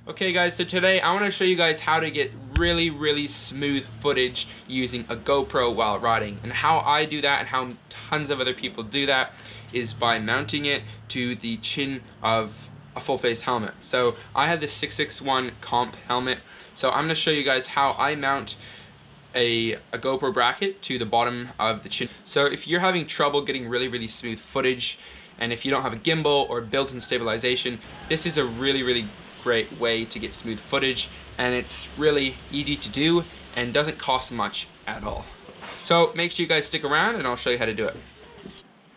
Okay guys, so today I want to show you guys how to get really smooth footage using a GoPro while riding. And how I do that and how tons of other people do that is by mounting it to the chin of a full face helmet. So I have this 661 comp helmet, so I'm going to show you guys how I mount a GoPro bracket to the bottom of the chin. So if you're having trouble getting really smooth footage, and if you don't have a gimbal or built-in stabilization, this is a really great way to get smooth footage, and it's really easy to do and doesn't cost much at all. So make sure you guys stick around and I'll show you how to do it.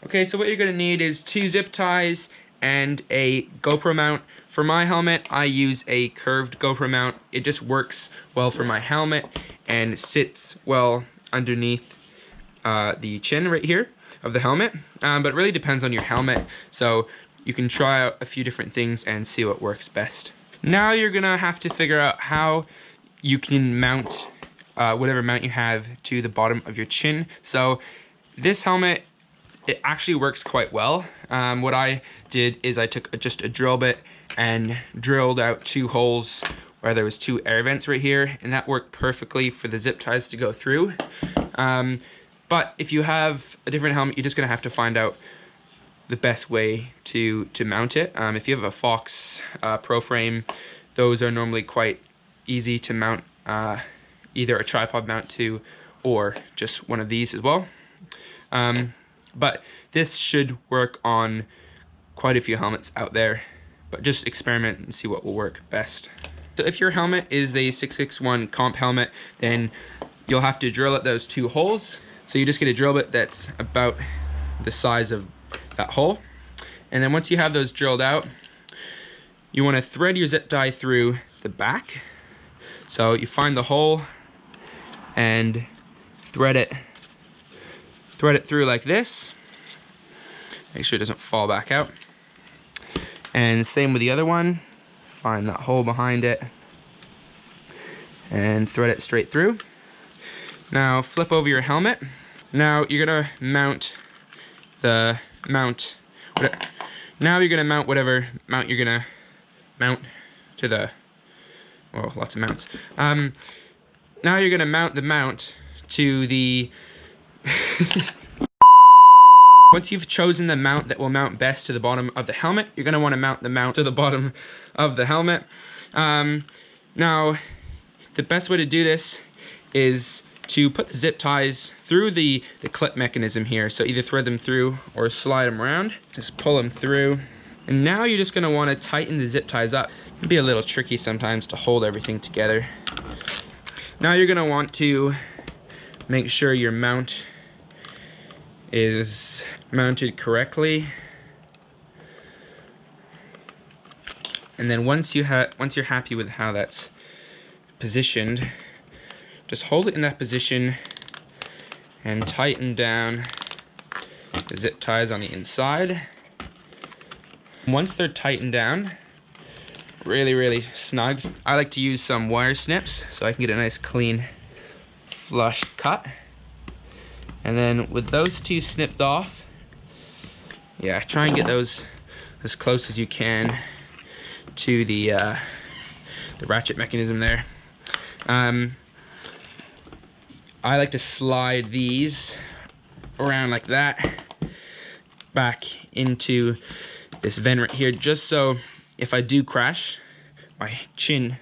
Okay, so what you're going to need is 2 zip ties and a GoPro mount. For my helmet, I use a curved GoPro mount. It just works well for my helmet and sits well underneath the chin right here of the helmet, but it really depends on your helmet, so you can try out a few different things and see what works best. Now you're gonna have to figure out how you can mount whatever mount you have to the bottom of your chin. So this helmet, it actually works quite well. What I did is I took just a drill bit and drilled out 2 holes where there was 2 air vents right here, and that worked perfectly for the zip ties to go through. But if you have a different helmet, you're just gonna have to find out the best way to mount it. If you have a Fox Pro frame, those are normally quite easy to mount either a tripod mount to or just one of these as well. But this should work on quite a few helmets out there, but just experiment and see what will work best. So if your helmet is a 661 comp helmet, then you'll have to drill at those 2 holes. So you just get a drill bit that's about the size of that hole, and then once you have those drilled out, you want to thread your zip tie through the back. So you find the hole and thread it through like this. Make sure it doesn't fall back out, and same with the other one. Find that hole behind it and thread it straight through. Now flip over your helmet. Now you're gonna mount the mount. Now you're gonna mount whatever mount you're gonna mount to the, well, lots of mounts. Now you're gonna mount the mount to the once you've chosen the mount that will mount best to the bottom of the helmet, you're gonna want to mount the mount to the bottom of the helmet. Now the best way to do this is to put the zip ties through the clip mechanism here. So either thread them through or slide them around. Just pull them through. And now you're just gonna wanna tighten the zip ties up. It can be a little tricky sometimes to hold everything together. Now you're gonna want to make sure your mount is mounted correctly. And then once you're happy with how that's positioned, just hold it in that position and tighten down the zip ties on the inside. Once they're tightened down, really snug, I like to use some wire snips so I can get a nice clean flush cut. And then with those 2 snipped off, yeah, try and get those as close as you can to the ratchet mechanism there. I like to slide these around like that back into this vent right here, just so if I do crash, my chin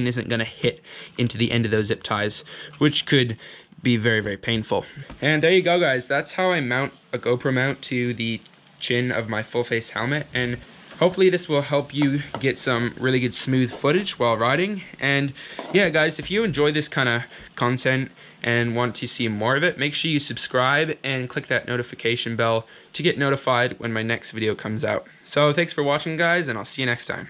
isn't gonna hit into the end of those zip ties, which could be very painful. And there you go guys, that's how I mount a GoPro mount to the chin of my full face helmet, and hopefully this will help you get some really good smooth footage while riding. And yeah guys, if you enjoy this kind of content and want to see more of it, make sure you subscribe and click that notification bell to get notified when my next video comes out. So thanks for watching guys, and I'll see you next time.